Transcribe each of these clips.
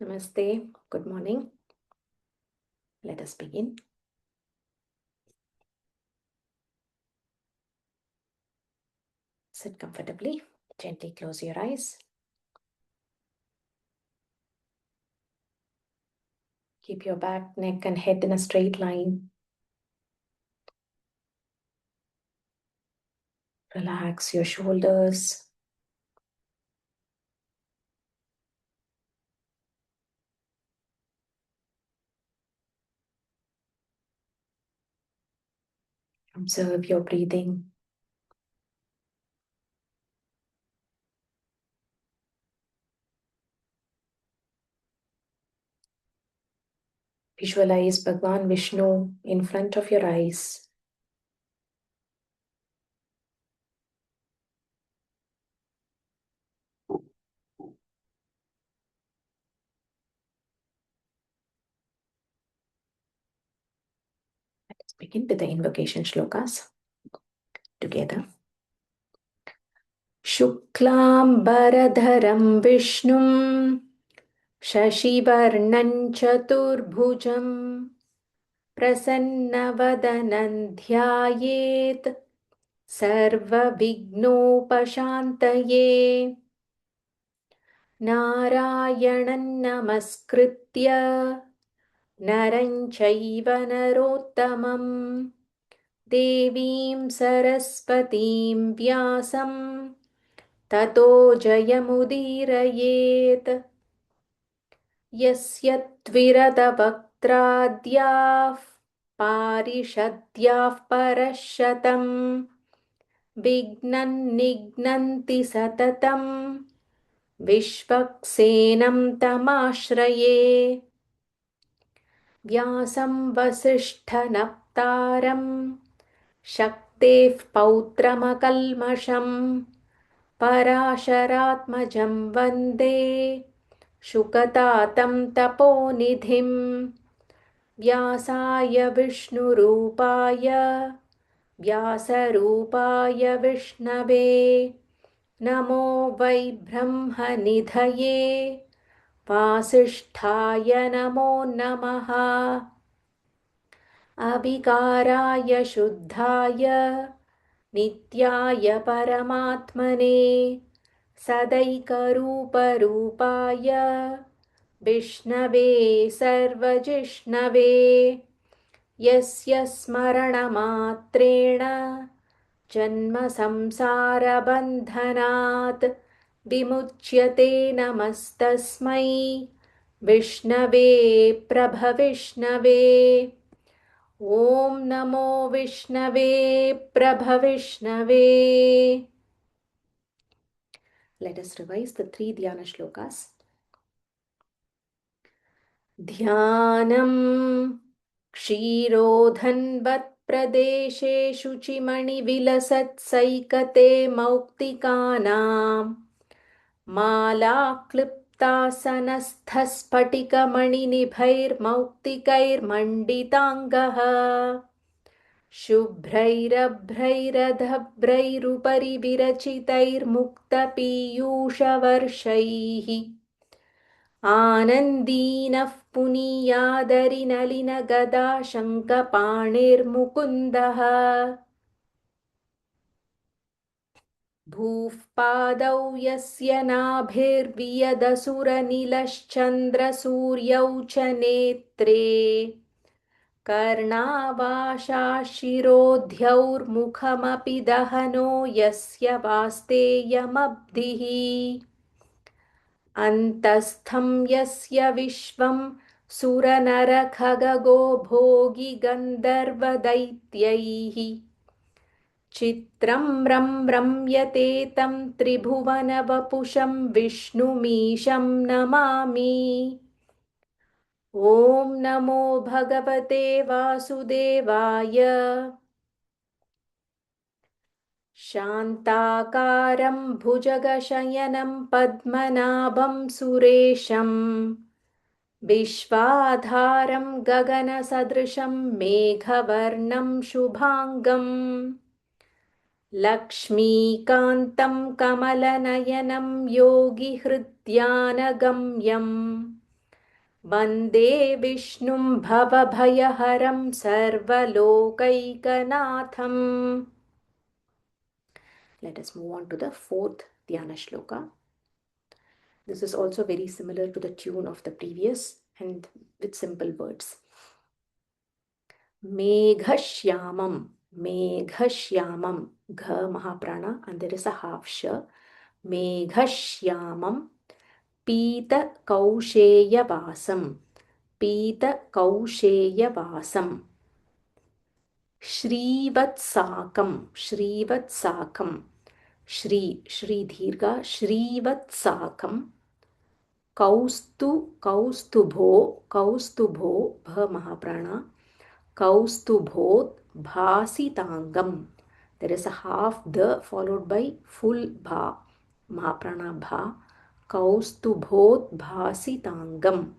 Namaste, good morning. Let us begin. Sit comfortably, gently close your eyes. Keep your back, neck, and head in a straight line. Relax your shoulders. Observe your breathing. Visualize Bhagwan Vishnu in front of your eyes. Let us begin with the invocation shlokas together. Shuklam Bharadharam Vishnum Shashivarnam Chaturbhujam Prasannavadanam Dhyayet सर्वविघ्नोपशान्तये नारायणं नमस्कृत्य नरं चैव नरोत्तमं देवीं सरस्वतीं व्यासं ततो जयमुदीरयेत् यस्य त्विरदवक्त्राद्याः पारिषद्याः परशतं विघ्नं निघ्नन्ति सततं विश्वक्सेनं तमाश्रये व्यासं वसिष्ठनप्तारं शक्तेः पौत्रमकल्मषं पराशरात्मजं वन्दे शुकतातं तपोनिधिं व्यासाय विष्णुरूपाय व्यासरूपाय विष्णवे नमो वै ब्रह्मनिधये वासिष्ठाय नमो नमः अविकाराय शुद्धाय नित्याय परमात्मने सदैकरूपरूपाय विष्णवे सर्वजिष्णवे यस्य स्मरणमात्रेण जन्मसंसारबन्धनात् विमुच्यते नमस्तस्मै विष्णवे प्रभविष्णवे ॐ नमो विष्णवे प्रभविष्णवे. Let us revise the 3 dhyana shlokas. ध्यानम् क्षीरोधन्वत्प्रदेशे शुचिमणिविलसत्सैकते मौक्तिकानां मालाक्लिप्तासनस्थस्फटिकमणिनिभैर्मौक्तिकैर्मण्डिताङ्गः शुभ्रैरभ्रैरधभ्रैरुपरि विरचितैर्मुक्तपीयूषवर्षैः आनन्दीनः पुनीयादरिनलिनगदा शङ्खपाणिर्मुकुन्दः भूः पादौ यस्य नाभिर्वियदसुरनिलश्चन्द्रसूर्यौ च नेत्रे कर्णावाशाशिरोध्यौर्मुखमपि दहनो यस्य वास्तेयमब्धिः अन्तस्थं यस्य विश्वं सुरनरखगो भोगि गन्धर्वदैत्यैः चित्रं रम्यते तं त्रिभुवनवपुषं विष्णुमीशं नमामि ॐ नमो भगवते वासुदेवाय शान्ताकारं भुजगशयनं पद्मनाभं सुरेशं विश्वाधारं गगनसदृशं मेघवर्णं शुभाङ्गं लक्ष्मीकान्तं कमलनयनं योगिहृद्यानगम्यं वन्दे विष्णुं भवभयहरं सर्वलोकैकनाथम्. Let us move on to the fourth Dhyana Shloka. This is also very similar to the tune of the previous and with simple words. Meghashyamam, Meghashyamam, Gha Mahaprana, and there is a half sh. Meghashyamam, Pita Kausheyavasam, Pita Kausheyavasam, Shrivatsakam, Shrivatsakam, Shri Dirgha, Shrivatsakam, Kaustubho, Bha Mahaprana, Kaustubhot Bhasitangam. There is a half the followed by full bha, Mahaprana bha. Kaustubhot Bhasitangam.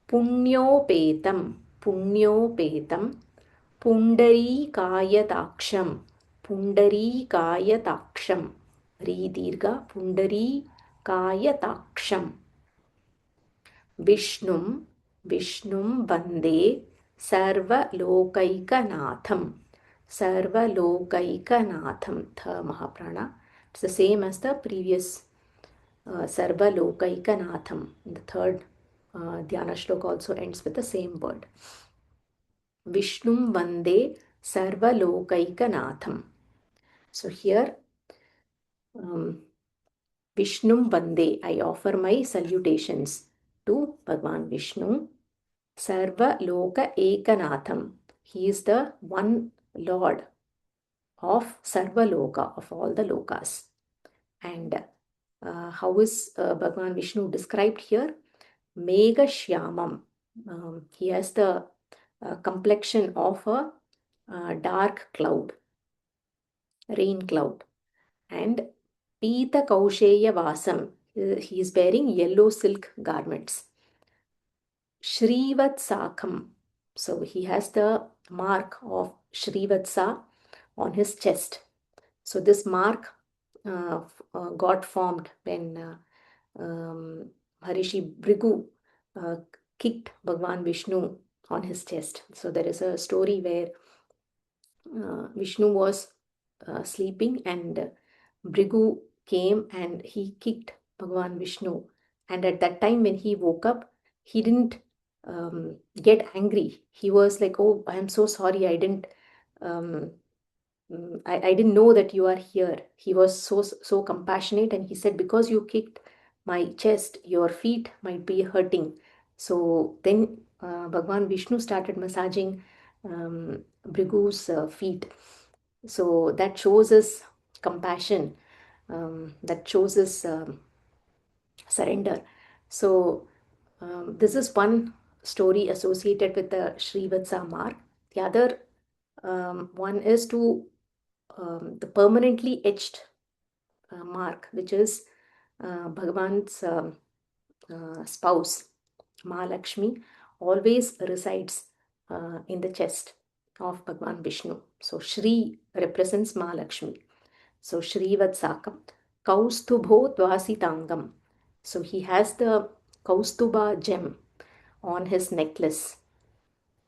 Punyopetam, Punyopetam. Pundarikayadaksham, Pundarikayadaksham. Ri Dirgha, Pundarikayadaksham. Vishnum, Vishnum Vande Sarvalokaikanaatham, Sarvalokaikanaatham. Tha Mahaprana. It's the same as the previous Sarvalokaikanaatham. The third Dhyana Shloka also ends with the same word. Vishnum Vande Sarvalokaikanaatham. So here, Vishnum Vande, I offer my salutations to Bhagwan Vishnu. Sarva Loka Ekanatham. He is the one Lord of Sarva Loka, of all the lokas. And how is Bhagwan Vishnu described here? Megha Shyamam. He has the complexion of a dark cloud, rain cloud. And Pita Kausheya Vasam. He is wearing yellow silk garments. Shrivatsakam. So he has the mark of Shrivatsa on his chest. So this mark got formed when Maharishi Bhrigu kicked Bhagwan Vishnu on his chest. So there is a story where Vishnu was sleeping and Bhrigu came and he kicked Bhagwan Vishnu. And at that time when he woke up, he didn't get angry. He was like, oh, I am so sorry. I didn't know that you are here. He was so compassionate and he said, because you kicked my chest, your feet might be hurting. So then Bhagwan Vishnu started massaging Bhrigu's feet. So that shows his compassion, that shows his surrender. So this is one story associated with the Shrivatsa mark. The other one is to the permanently etched mark, which is Bhagavan's spouse, Mahalakshmi, always resides in the chest of Bhagavan Vishnu. So Shri represents Mahalakshmi. So Shrivatsakam. Kaustubho Dvasitangam. So he has the Kaustuba gem on his necklace.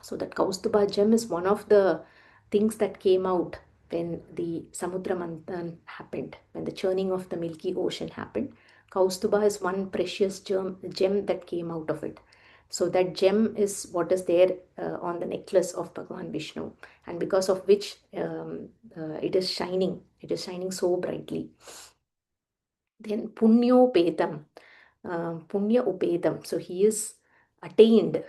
So that Kaustuba gem is one of the things that came out when the Samudra Manthan happened, when the churning of the Milky Ocean happened. Kaustuba is one precious gem that came out of it. So that gem is what is there on the necklace of Bhagavan Vishnu, and because of which it is shining so brightly. Then Punyopetam, Punya Upedam. So he is attained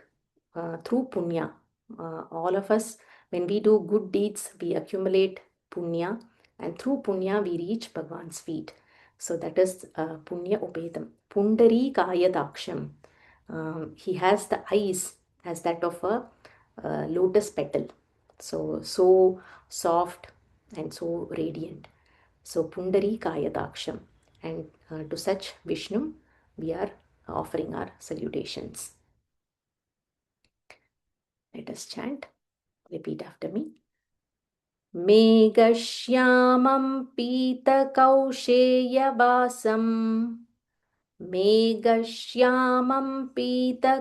through Punya. All of us, when we do good deeds, we accumulate Punya, and through Punya we reach Bhagwan's feet. So that is Punya Upedam. Pundari Kayadaksham. He has the eyes as that of a lotus petal. So soft and so radiant. So Pundari Kayadaksham. And to such Vishnu, we are offering our salutations. Let us chant. Repeat after me. Meghashyamam Pita Kausheyavasam मेघश्यामं पीतकौशेयवासम्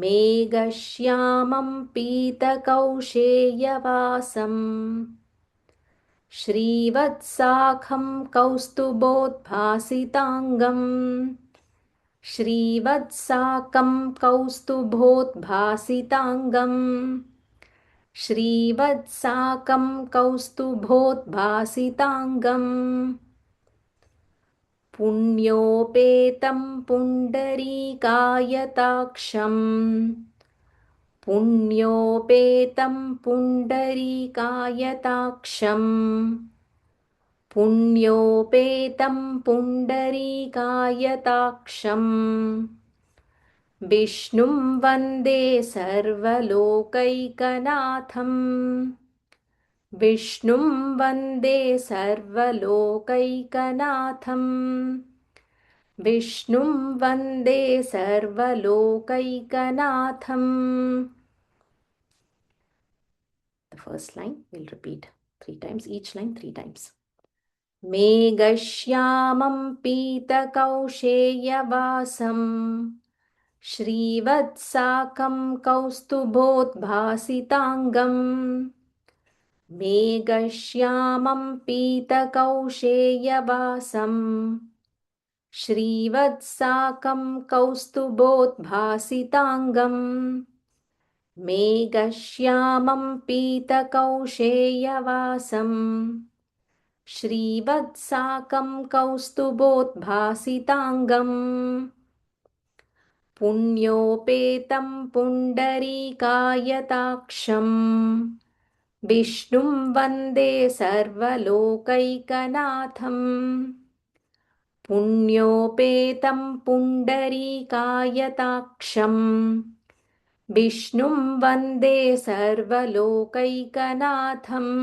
मेघश्यामं पीतकौशेयवासम् श्रीवत्साखं कौस्तुभोद्भासिताङ्गम् श्रीवत्साकं कौस्तुभोद्भासिताङ्गम् श्रीवत्साकं कौस्तुभोद्भासिताङ्गम् पुण्योपेतं पुण्डरीकायताक्षम् पुण्योपेतं पुण्डरीकायताक्षम् पुण्योपेतं पुण्डरीकायताक्षम् विष्णुं वन्दे सर्वलोकैकनाथम् विष्णुं वन्दे सर्वलोकैकनाथम् विष्णुं वन्दे सर्वलोकैकनाथम्. The first line we'll repeat 3 times, each line 3 times. मेघश्यामं पीतकौशेयवासम् श्रीवत्साकं कौस्तुभोद्भासिताङ्गम् मेघश्यामं पीतकौशेयवासम् श्रीवत्साकं कौस्तुभोद्भासिताङ्गम् मेघश्यामं पीतकौशेयवासम् श्रीवत्साकं कौस्तुभोद्भासिताङ्गम् पुण्योपेतं पुण्डरीकायताक्षम् विष्णुं वन्दे सर्वलोकैकनाथम् पुण्योपेतं पुण्डरीकायताक्षम् विष्णुं वन्दे सर्वलोकैकनाथम्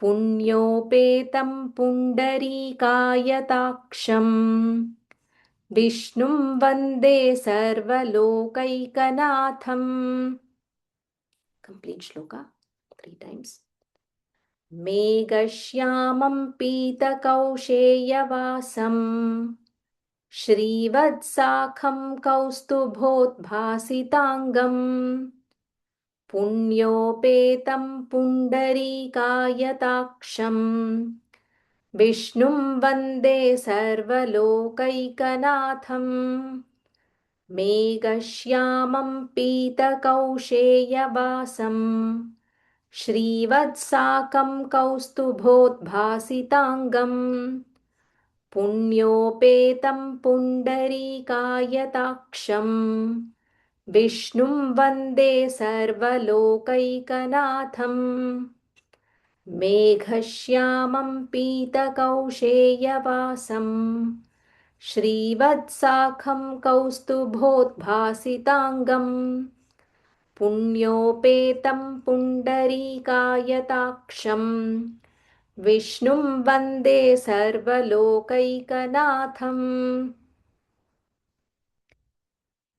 पुण्योपेतं पुण्डरीकायताक्षम् विष्णुं वन्दे सर्वलोकैकनाथम्. Complete shloka 3 times. मेघश्यामं पीतकौशेयवासम् श्रीवत्साखं कौस्तुभोद्भासिताङ्गम् पुण्योपेतं पुण्डरीकायताक्षम् विष्णुं वन्दे सर्वलोकैकनाथम् मेघश्यामं पीतकौशेयवासम् श्रीवत्साकं कौस्तुभोद्भासिताङ्गम् पुण्योपेतं पुण्डरीकायताक्षम् विष्णुं वन्दे सर्वलोकैकनाथम् मेघश्यामं पीतकौशेयवासम् श्रीवत्साखं कौस्तुभोद्भासिताङ्गम् पुण्योपेतं पुण्डरीकायताक्षम् विष्णुं वन्दे सर्वलोकैकनाथम्.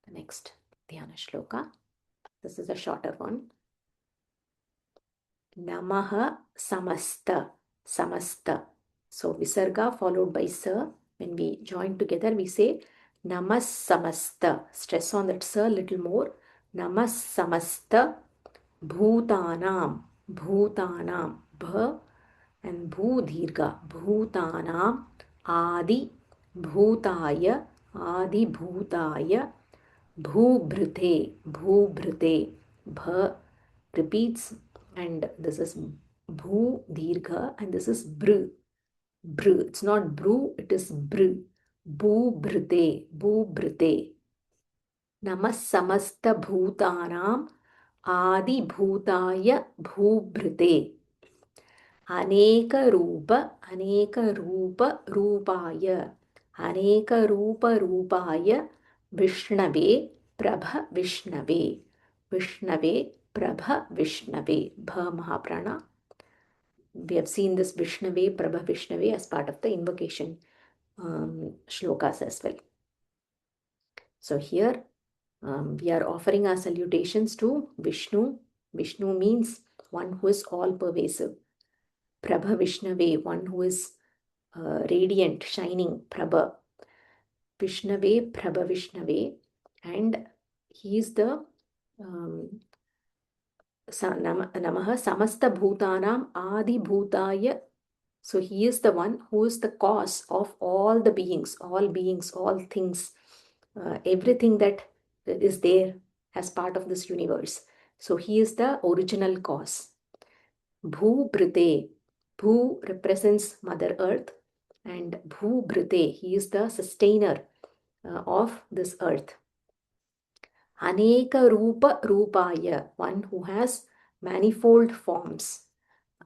The next dhyana shloka. This is a shorter one. Namaha samasta. Samasta. So visarga followed by sa. When we join together, we say namas samasta. Stress on that sa a little more. Namas samasta bhutanam. Bhutanam. Bha and bhu dirgha. Bhutanam adi bhutaya. Adi bhutaya. Bhubhrite. Bhubhrite. Bha repeats. And this is bhu dirgha and this is br. Br. It's not bru, it is br. Bhu brite. Bhu brite. Namas samasta bhutanam adi bhutaya bhu brite. Aneka rupa rupaya. Aneka rupa rupaya Vishnave Prabha Vishnave. Vishnave Prabha Vishnave. Bha Mahaprana. We have seen this Vishnave, Prabha Vishnave as part of the invocation shlokas as well. So here we are offering our salutations to Vishnu. Vishnu means one who is all pervasive. Prabha Vishnave, one who is radiant, shining Prabha. Vishnave, Prabha Vishnave, and he is the Namaha Samasta Bhutanam Adi Bhutaya. So he is the one who is the cause of all the beings, all things, everything that is there as part of this universe. So he is the original cause. Bhu Brite. Bhu represents Mother Earth, and Bhu Brite, he is the sustainer of this earth. Aneka Rupa Rupaya, one who has manifold forms.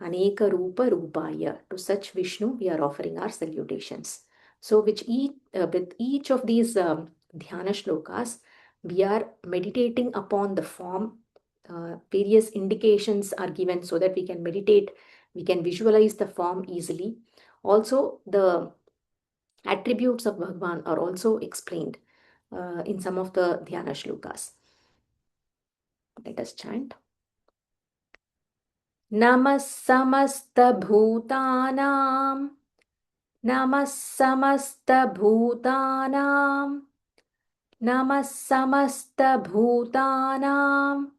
Aneka Rupa Rupaya. To such Vishnu, we are offering our salutations. So, with each of these dhyana shlokas, we are meditating upon the form. Various indications are given so that we can meditate, we can visualize the form easily. Also, the attributes of Bhagwan are also explained in some of the dhyana shlokas. Let us chant. Namah samasta bhutanam, Namah samasta bhutanam, Namah samasta bhutanam,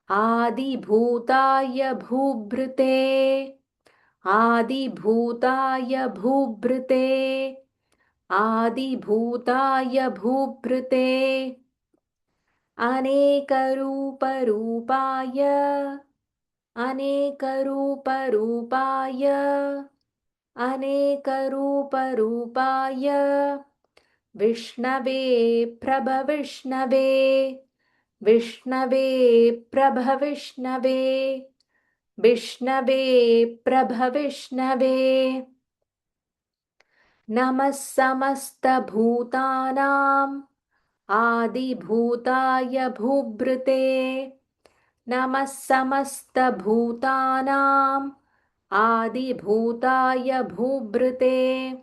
Adi bhutaya bhubrite, Adi bhutaya bhubrite, Adi bhutaya bhubrite, Anekaruparupaya, Anekaruparupaya, Anekaruparupaya, Vishnave Prabhavishnave, Vishnave Prabhavishnave, Vishnave Prabhavishnave, Namah samasta bhutanam, Adi bhutaya bhubrite, Namah samasta bhutanam, Adi bhutaya bhubrite,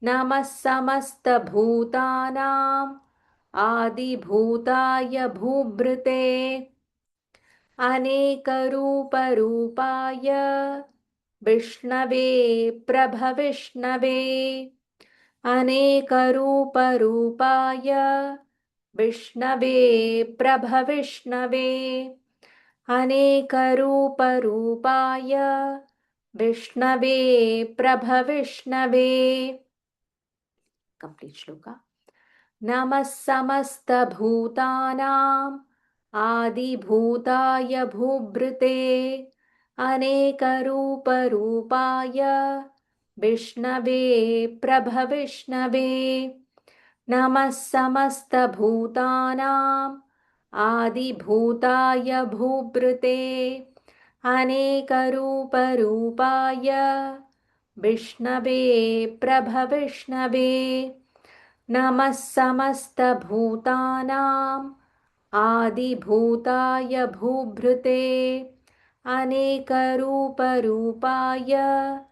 Namah samasta bhutanam, Adi bhutaya bhubrite, Aneka Rupa Rupaya, Vishnave Prabhavishnave, Aneka Rupa Rupaya, Vishnave Prabhavishnave, Aneka Rupa Rupaya, Vishnave Prabhavishnave. Complete shloka. Namah samasta bhutanam, Adi bhutaya bhubrite, Aneka Rupa Rupaya, Vishnave Prabhavishnave, Namah samasta bhutanam, Adi bhutaya bhubrite, Aneka Rupa Rupaya, Vishnave Prabhavishnave, Namah samasta bhutanam, Adi bhutaya bhubrite, Aneka Rupa Rupaya,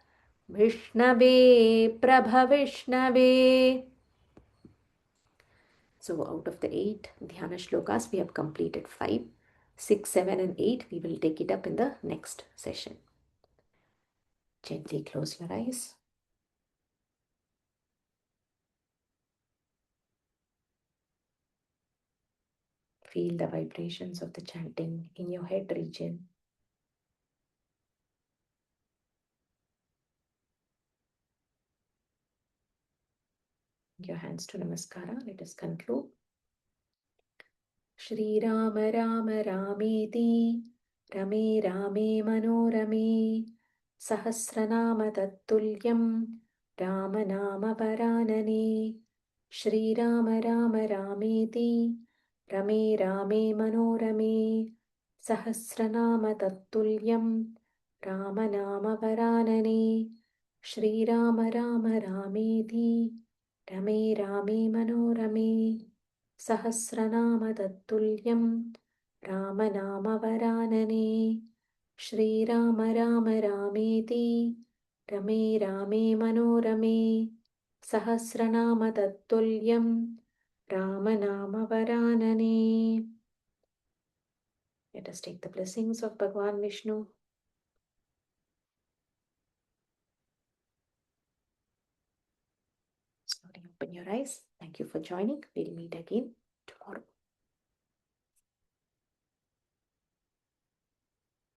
Vishnave Prabhavishnave. So out of the 8 dhyana shlokas, we have completed 5, 6, 7 and 8. We will take it up in the next session. Gently close your eyes. Feel the vibrations of the chanting in your head region. Your hands to Namaskara. Let us conclude. Shri Rama Rama Rameti, Rame Rame Manorame, Sahasranama Tattulyam, Rama Nama Paranane, Shri Rama Rama Rameti, Rame Rame Manorame, Sahasranama Tattulyam, Rama Nama Paranane, Shri Rama Rama Rameti, Rame Rame Manorame, Sahasranama Tattulyam, Rama Nama Varanane, Shri Rama Rama Rameti, Rame Rame Manorame, Sahasranama Tattulyam, Rama Nama Varanane. Let us take the blessings of Bhagwan Vishnu. your eyes. Thank you for joining. We'll meet again tomorrow.